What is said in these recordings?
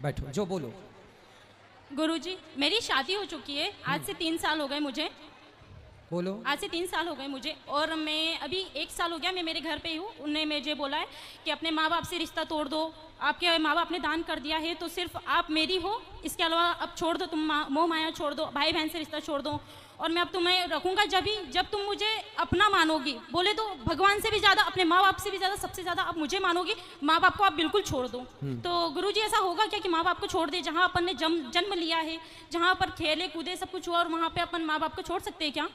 बैठो, जो बोलो। गुरुजी, मेरी शादी हो चुकी है, आज से 3 साल हो गए मुझे। बोलो। आज से 3 साल हो गए मुझे, और मैं अभी 1 साल हो गया मैं मेरे घर पे ही हूँ। उन्होंने मुझे बोला है कि अपने माँ बाप से रिश्ता तोड़ दो, आपके माँ बाप ने दान कर दिया है तो सिर्फ आप मेरी हो, इसके अलावा अब छोड़ दो, तुम मोह माया छोड़ दो, भाई बहन से रिश्ता छोड़ दो, और मैं अब तुम्हें रखूँगा जब तुम मुझे अपना मानोगी। बोले तो भगवान से भी ज़्यादा, अपने माँ बाप से भी ज़्यादा, सबसे ज़्यादा आप मुझे मानोगी, माँ बाप को आप बिल्कुल छोड़ दो। तो गुरुजी ऐसा होगा क्या कि माँ बाप को छोड़ दे? जहाँ अपन ने जन्म लिया है, जहाँ पर खेले कूदे सब कुछ हुआ, और वहाँ पे अपन माँ बाप को छोड़ सकते हैं क्या?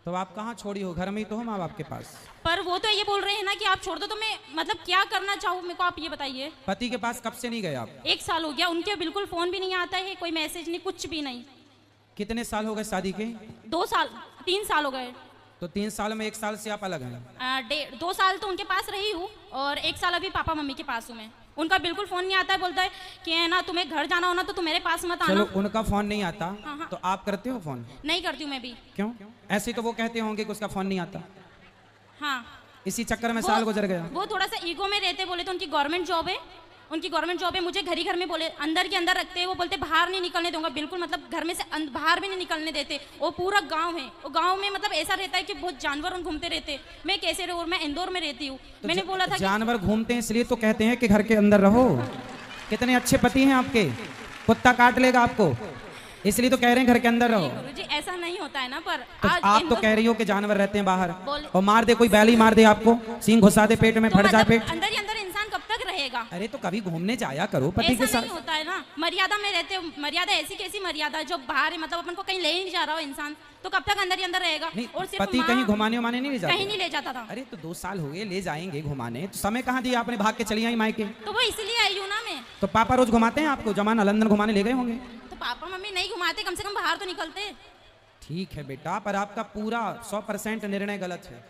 तो आप कहाँ छोड़ी हो? घर में ही तो हो माँ बाप के पास। पर वो तो ये बोल रहे हैं ना कि आप छोड़ दो, तो मैं मतलब क्या करना चाहूँ, मेरे को आप ये बताइए। पति के पास कब से नहीं गए आप? 1 साल हो गया, उनके बिल्कुल फोन भी नहीं आता है, कोई मैसेज नहीं, कुछ भी नहीं। कितने साल हो गए शादी के? 2 साल 3 साल हो गए। तो 3 साल में 1 साल से आप अलग हैं। 2 साल तो उनके पास रही हूँ, और 1 साल अभी पापा मम्मी के पास हूँ मैं। उनका बिल्कुल फोन नहीं आता है, बोलता है कि है ना तुम्हें घर जाना हो ना तो तुम मेरे पास मत आना। चलो, उनका फोन नहीं आता। हाँ। तो आप करते हो फोन? नहीं करती हूँ मैं भी। क्यों? ऐसे तो वो कहते होंगे कि उसका फोन नहीं आता। हाँ, इसी चक्कर में साल गुजर गया। वो थोड़ा सा ईगो में रहते, बोले तो उनकी गवर्नमेंट जॉब है, उनकी गवर्नमेंट जॉब है, मुझे घर ही घर में बोले अंदर के अंदर रखते हैं। वो बोलते बाहर नहीं निकलने दूंगा, बिल्कुल मतलब घर में से बाहर भी नहीं निकलने देते। वो पूरा गांव है, वो गांव में मतलब ऐसा रहता है कि बहुत जानवर घूमते रहते। मैं कैसे रहूँ? मैं इंदौर में रहती हूँ। तो मैंने बोला था जानवर घूमते हैं इसलिए तो कहते हैं कि घर के अंदर रहो। कितने अच्छे पति हैं आपके, कुत्ता काट लेगा आपको, इसलिए तो कह रहे हैं घर के अंदर रहो। गुरुजी ऐसा नहीं होता है ना, पर तो आज आप तो कह रही हो कि जानवर रहते हैं बाहर, बोले- और मार दे, कोई बैल ही मार दे आपको, सींग घुसा दे पेट में, तो फट जाए मतलब पेट। अंदर ही अंदर इंसान कब तक रहेगा? अरे तो कभी घूमने जाया करो पति के ऐसा नहीं साथ। होता है ना, मर्यादा में रहते हो। मर्यादा ऐसी कैसी मर्यादा जो बाहर है, मतलब अपन को कहीं ले ही नहीं जा रहा हो इंसान, तो कब तक अंदर ही अंदर रहेगा? नहीं, और सिर्फ पति माँ कहीं घुमाने उमाने नहीं ले जाते? कहीं नहीं ले जाता था। अरे तो 2 साल हो गए, ले जाएंगे घुमाने, तो समय कहाँ दिया आपने? भाग के चली आई मायके। तो वो इसलिए आई हूँ ना मैं। तो पापा रोज घुमाते हैं आपको? जमाना लंदन घुमाने ले गए होंगे। तो पापा मम्मी नहीं घुमाते, कम से कम बाहर तो निकलते। ठीक है बेटा, पर आपका पूरा 100% निर्णय गलत है।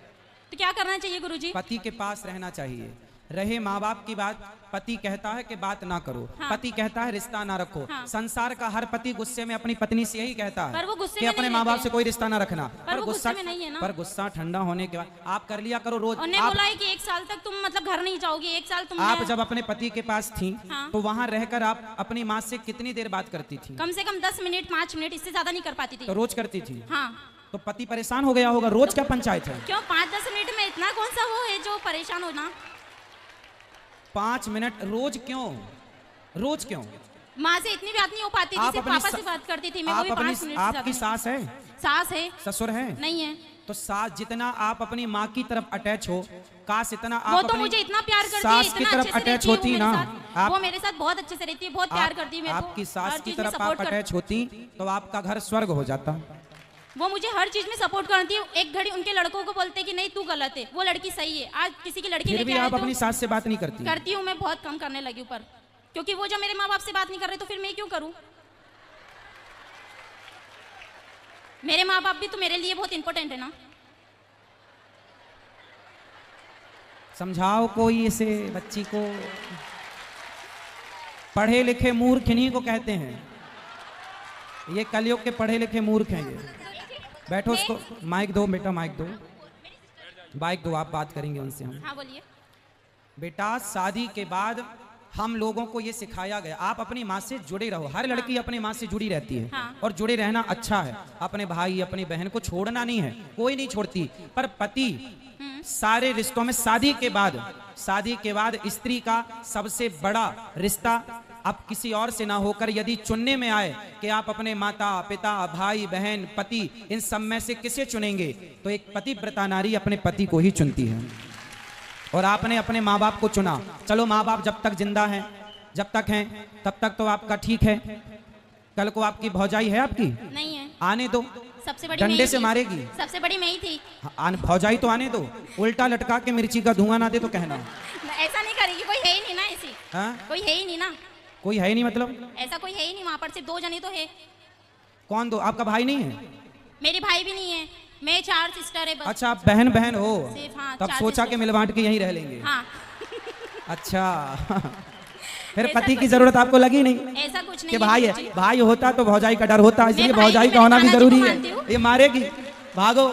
तो क्या करना चाहिए गुरुजी? पति के पास रहना चाहिए। रहे माँ बाप की बात, पति कहता है कि बात ना करो, हाँ। पति कहता है रिश्ता ना रखो। हाँ। संसार का हर पति गुस्से में अपनी पत्नी से यही कहता पर है वो गुस्से कि में अपने नहीं माँ बाप रहते से कोई रिश्ता ना रखना। पर वो गुस्से में नहीं है ना। पर गुस्सा ठंडा होने के बाद आप कर लिया करो रोज। उन्होंने बोला है कि 1 साल तक तुम मतलब घर नहीं जाओगी, 1 साल तुम। आप जब अपने पति के पास थी, हाँ। तो वहाँ रहकर आप अपनी माँ से कितनी देर बात करती थी? कम से कम 10 मिनट 5 मिनट, इससे ज्यादा नहीं कर पाती थी। तो रोज करती थी। हाँ। तो पति परेशान हो गया होगा, रोज क्या पंचायत है? क्यों 5-10 मिनट में इतना कौन सा वो है जो परेशान होना? 5 मिनट रोज क्यों? रोज क्यों? माँ से इतनी बात नहीं हो पाती थी, सिर्फ पापा से बात करती थी मैं, वो भी 5 मिनट से आपकी ज्यादा सास है? नहीं। सास है। ससुर है? नहीं है। तो सास जितना आप अपनी माँ की तरफ अटैच हो, काश इतना वो आप तो अपनी मुझे इतना प्यार करती है, सास की इतना तरफ अच्छे से अटैच रहती है वो होती मेरे ना। साथ। वो मेरे साथ बहुत अच्छे से रहती है, बहुत प्यार करती है मेरे को। आपकी हर सास की चीज़ में तरफ support आप अटैच होती तो आपका घर स्वर्ग हो जाता। वो मुझे हर चीज में सपोर्ट करती है। एक घड़ी उनके लड़कों को बोलते कि नहीं तू गलत है, वो लड़की सही है। आज किसी की लड़की फिर लेके भी आए आप तो अपनी सास से बात नहीं करती? करती हूँ मैं, बहुत कम करने लगी हूँ, पर क्योंकि वो जब मेरे माँ बाप से बात नहीं कर रहे तो फिर मैं क्यों करूँ? मेरे माँ बाप भी तो मेरे लिए बहुत इंपॉर्टेंट है ना। समझाओ कोई इसे बच्ची को। पढ़े लिखे मूर्ख इन्हीं को कहते हैं, ये कलयुग के पढ़े लिखे मूर्ख हैं ये। बैठो, उसको माइक दो बेटा, माइक दो, माइक दो, आप बात करेंगे उनसे हम। हाँ बोलिए। बेटा शादी के बाद हम लोगों को ये सिखाया गया, आप अपनी माँ से जुड़े रहो। हर लड़की अपनी माँ से जुड़ी रहती है, हाँ। और जुड़े रहना अच्छा है। अपने भाई अपनी बहन को छोड़ना नहीं है, कोई नहीं छोड़ती। पर पति सारे रिश्तों में शादी के बाद स्त्री का सबसे बड़ा रिश्ता अब किसी और से ना होकर यदि चुनने में आए कि आप अपने माता पिता भाई बहन पति इन सब में से किसे चुनेंगे, तो एक पतिव्रता नारी अपने पति को ही चुनती है। और आपने अपने माँ बाप को चुना। चलो माँ बाप जब तक जिंदा हैं, जब तक हैं तब तक तो आपका ठीक है। कल को आपकी भौजाई है आपकी? नहीं है। आने दो, सबसे बड़ी डंडे मैं ही से थी। मारेगी। सबसे बड़ी मैं ही थी। भौजाई तो आने दो, उल्टा लटका के मिर्ची का धुआं ना दे तो कहना। ऐसा नहीं करेगी, कोई है ही नहीं ना ऐसी। हाँ? कोई है ही नहीं ना, कोई है ही नहीं मतलब? ऐसा कोई है ही नहीं वहाँ पर, सिर्फ 2 जने तो है। कौन दो? आपका भाई नहीं है? मेरे भाई भी नहीं है, मैं 4 सिस्टर है बस। अच्छा, आप बहन बहन हो? सिर्फ हाँ, तब 4 सोचा सिस्टर। कि मिल बांट के यहीं रह लेंगे। हाँ। अच्छा फिर ऐसा पति की कुछ- जरूरत आपको लगी नहीं ऐसा कुछ नहीं कि है भाई है? गुरुजी। भाई होता तो भौजाई का डर होता, इसलिए भाई भौजाई भी का होना मेरे भी कान्हा जी जरूरी को है। मानती हूँ। ये मारेगी, भागो।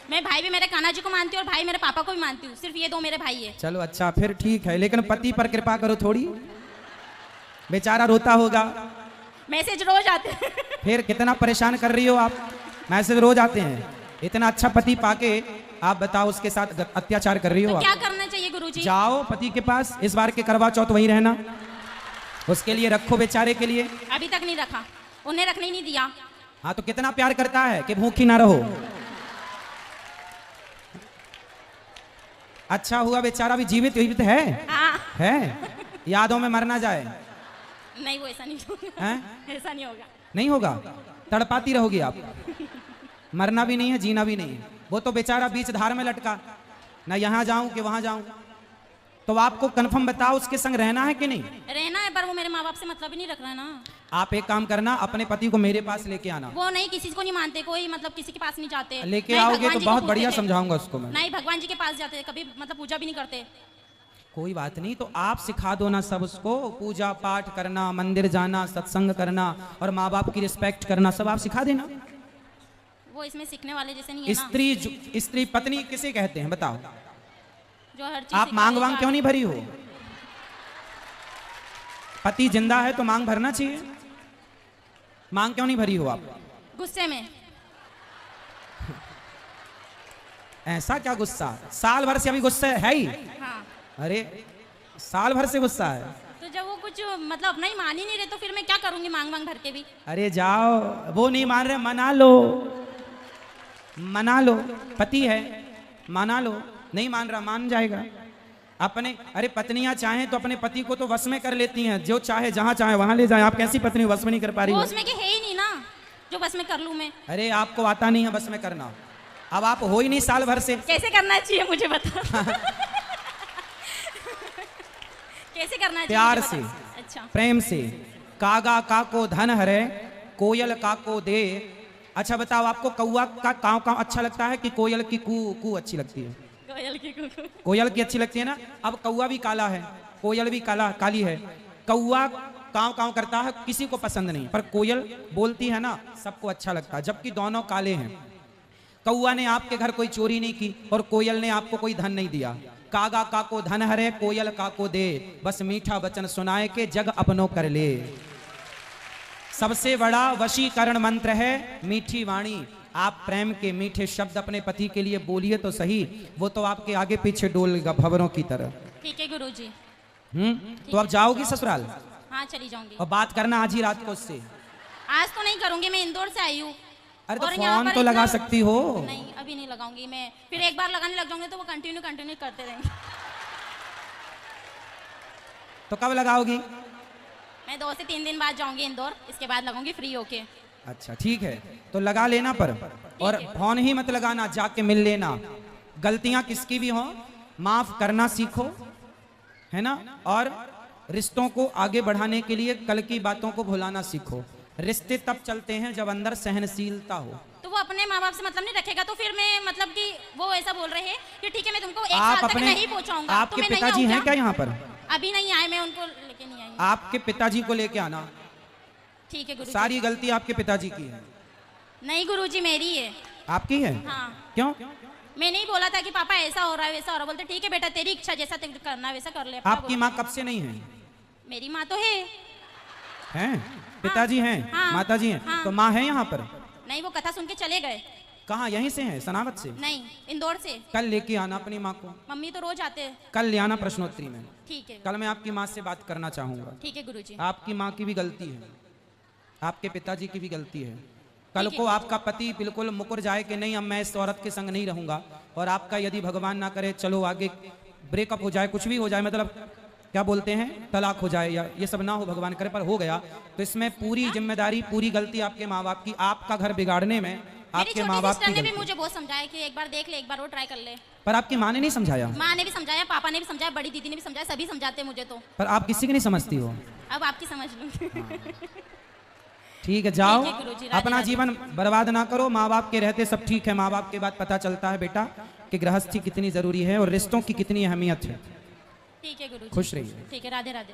मैं भाई भी मेरे कान्हा जी को मानती हूँ और भाई मेरे पापा को भी मानती हूँ, सिर्फ ये 2 मेरे भाई है। चलो अच्छा, फिर ठीक है, लेकिन पति पर कृपा करो थोड़ी। बेचारा रोता होगा। मैसेज रोज आते हैं। फिर कितना परेशान कर रही हो आप, मैसेज रोज आते हैं। इतना अच्छा पति पाके आप बताओ उसके साथ अत्याचार कर रही हो तो आप। क्या करना चाहिए गुरुजी? जाओ पति के पास, इस बार के करवा चौथ वहीं रहना, उसके लिए रखो बेचारे के लिए। अभी तक नहीं रखा, उन्हें रखने ही नहीं दिया। हाँ तो कितना प्यार करता है कि भूखी ना रहो। अच्छा हुआ बेचारा भी जीवित जीवित है। हाँ। है, यादों में मर ना जाए। नहीं वो ऐसा नहीं होगा। हैं? ऐसा नहीं होगा। नहीं होगा, तड़पाती रहोगी आप। मरना भी नहीं है, जीना भी नहीं है। वो तो बेचारा बीच धार में लटका, ना यहाँ जाऊं कि वहां जाऊं। तो आपको कंफर्म बताओ उसके संग रहना है कि नहीं? रहना है, पर वो मेरे माँ बाप से मतलब ही नहीं रख रहा है ना। आप एक काम करना, अपने पति को मेरे पास लेके आना। वो नहीं, किसी को नहीं मानते, कोई मतलब किसी के पास नहीं जाते। लेके नहीं, आओगे भगवान तो जी को बहुत पूछते बढ़िया थे। समझाऊंगा उसको मैं। नहीं, भगवान जी के पास जाते, कभी मतलब पूजा भी नहीं करते। कोई बात नहीं, तो आप सिखा दो ना सब उसको, पूजा पाठ करना, मंदिर जाना, सत्संग करना और माँ बाप की रिस्पेक्ट करना, सब आप सिखा देना। वो इसमें सीखने वाले जैसे नहीं है ना। स्त्री पत्नी किसे कहते हैं बताओ? जो हर चीज आप मांग वांग क्यों नहीं भरी हो? पति जिंदा है तो मांग भरना चाहिए। मांग क्यों नहीं भरी हो आप? गुस्से में। ऐसा क्या गुस्सा? साल भर से अभी गुस्सा है ही। हाँ। अरे साल भर से गुस्सा है। तो जब वो कुछ मतलब अपना ही मान ही नहीं रहे तो फिर मैं क्या करूंगी मांग मांग भर के भी? अरे जाओ, वो नहीं मान रहे, मना लो, मना लो। पति है, मना लो। नहीं मान रहा, मान जाएगा अपने। अरे पत्नियां चाहें तो अपने पति को तो वश में कर लेती हैं, जो चाहे जहां चाहे वहां ले जाए। आप कैसी पत्नी वश में नहीं कर पा रही वो हो? उसमें के है ही नहीं ना जो बस में कर लूं मैं। अरे आपको आता नहीं है बस में करना, अब आप हो ही नहीं साल भर से। कैसे करना चाहिए मुझे बता। कैसे करना चाहिए? प्यार मुझे से, बता। अच्छा। प्रेम से। कागा का को धन हरे, कोयल का को दे। अच्छा बताओ, आपको कौआ का काव काव अच्छा लगता है कि कोयल की कू कू अच्छी लगती है? कोयल की कुकू। कोयल की अच्छी लगती है ना। अब कौआ भी काला है, कोयल भी काली है। कौआ काव काव करता है, किसी को पसंद नहीं, पर कोयल बोलती है ना, सबको अच्छा लगता है, जबकि दोनों काले हैं। कौआ ने आपके घर कोई चोरी नहीं की और कोयल ने आपको कोई धन नहीं दिया। कागा का को धन हरे, कोयल का को दे, बस मीठा वचन सुनाए के जग अपनों कर ले। सबसे बड़ा वशीकरण मंत्र है मीठी वाणी। आप प्रेम के मीठे शब्द अपने पति के लिए बोलिए तो सही, वो तो आपके आगे पीछे डोलेगा भंवरों की तरह। ठीक है गुरुजी। तो अब जाओगी ससुराल? हाँ चली जाऊंगी। और बात करना आज ही रात को उससे। आज तो नहीं करूंगी, मैं इंदौर से आई हूँ। अरे तो और यहाँ फोन पर तो लगा इतना- सकती हो। नहीं अभी नहीं लगाऊंगी मैं, फिर एक बार लगाने लग जाऊंगी तो वो कंटिन्यू करते रहेंगे। तो कब लगाओगी? मैं 2 से 3 दिन बाद जाऊंगी इंदौर, इसके बाद लगाऊंगी फ्री होके। अच्छा ठीक है, तो लगा लेना पर, और फोन ही मत लगाना, जाके मिल लेना। गलतियां किसकी भी हो माफ करना सीखो, है ना। और रिश्तों को आगे बढ़ाने के लिए कल की बातों को भुलाना सीखो। रिश्ते तब चलते हैं जब अंदर सहनशीलता हो। तो वो अपने माँ बाप से मतलब नहीं रखेगा तो फिर मैं मतलब कि वो ऐसा बोल रहे हैं कि ठीक है मैं तुमको एक आप साल तक अपने नहीं पहुंचाऊंगा। आपके पिताजी हैं क्या यहाँ पर? अभी नहीं आए, मैं उनको लेके नहीं आई। आपके पिताजी को लेके आना। ठीक है गुरुजी। सारी गलती आपके पिताजी की है। नहीं गुरुजी मेरी है। आपकी है? हाँ। क्यों? मैं नहीं बोला था कि पापा ऐसा हो रहा है वैसा हो रहा है, बोलते ठीक है बेटा तेरी इच्छा जैसा तेरे को करना है वैसा कर ले। अपना आपकी बोला। माँ कब से नहीं है? मेरी माँ तो है। हैं? पिताजी हैं? हाँ। माताजी हैं? हाँ। तो माँ है यहाँ पर? नहीं वो कथा सुन के चले गए। कहाँ? यहीं से हैं, सनावत से? नहीं इंदौर से। कल लेके आना अपनी माँ को। मम्मी तो रोज आते हैं। कल ले आना प्रश्नोत्तरी में। ठीक है। कल मैं आपकी माँ से बात करना चाहूंगा। ठीक है गुरुजी। आपकी माँ की भी गलती है, आपके पिताजी की भी गलती है। कल ठीक है। को आपका पति बिल्कुल मुकर जाए कि नहीं अब मैं इस औरत के संग नहीं रहूंगा, और आपका यदि भगवान ना करे चलो आगे ब्रेकअप हो जाए, कुछ भी हो जाए, मतलब क्या बोलते हैं तलाक हो जाए, या ये सब ना हो भगवान करे, पर हो गया तो इसमें पूरी जिम्मेदारी पूरी गलती आपके माँ बाप की। आपका घर बिगाड़ने में मेरी आपके छोटी माँ बाप सिस्टर की ने भी गलती। मुझे बहुत समझाया कि एक बार देख ले, एक बार वो ट्राई कर ले। पर आपकी माँ ने नहीं समझाया? माँ ने भी समझाया, पापा ने भी समझाया, बड़ी दीदी ने भी समझाया, सभी समझाते हैं मुझे तो। पर आप किसी की नहीं समझती हो। अब आपकी समझ लूंगी। ठीक है, जाओ ठीक है गुरुजी, राधे अपना राधे। जीवन बर्बाद ना करो। माँ बाप के रहते सब ठीक है, माँ बाप के बाद पता चलता है बेटा कि गृहस्थी कितनी जरूरी है और रिश्तों की कितनी अहमियत है। ठीक है गुरुजी। खुश रहिए। ठीक है, राधे राधे।